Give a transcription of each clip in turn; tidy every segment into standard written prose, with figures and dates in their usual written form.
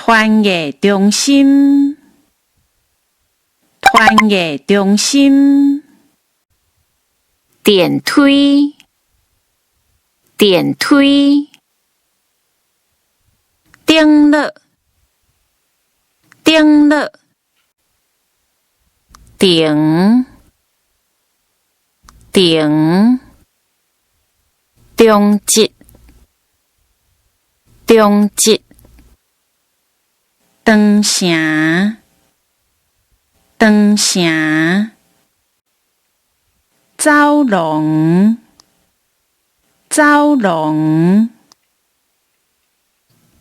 团业中心，团业中心。电梯，电梯。顶楼，顶楼。顶，顶。中极，中极。长城，长城。走廊，走廊。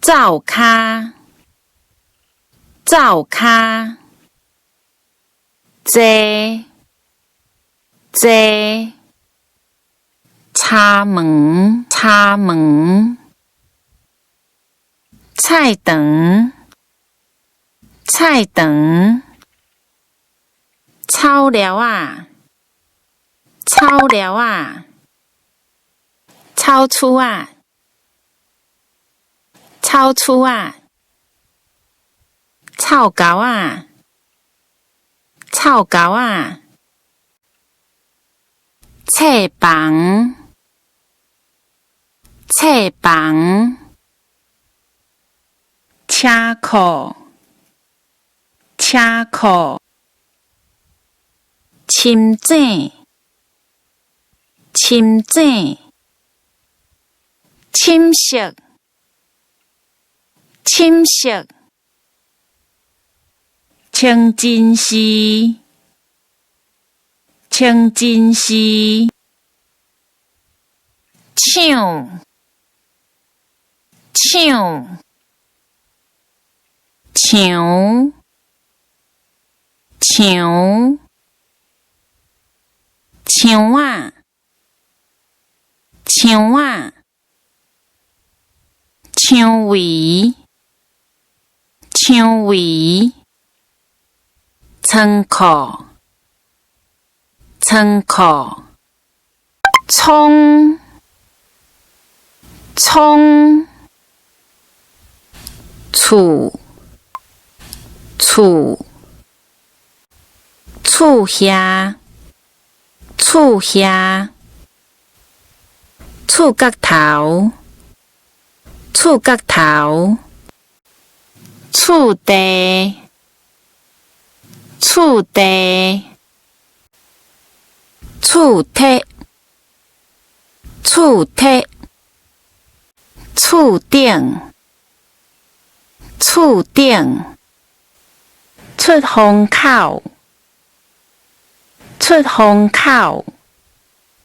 灶骹，灶骹。坐，坐。插门，插门。菜场，菜场。草料啊，草料啊。草厝啊，草厝啊。草沟啊，草沟啊。册房，册房。车库，车库。深井，深井。侵蚀，侵蚀。清真寺，清真寺。抢，抢。墙，墙。墙啊，墙啊。蔷薇，蔷薇。仓库，仓库。葱，葱。厝，厝。厝下，厝下。厝角头，厝角头。厝地，厝地。厝梯，厝梯。厝顶，厝顶。出风口，出风口。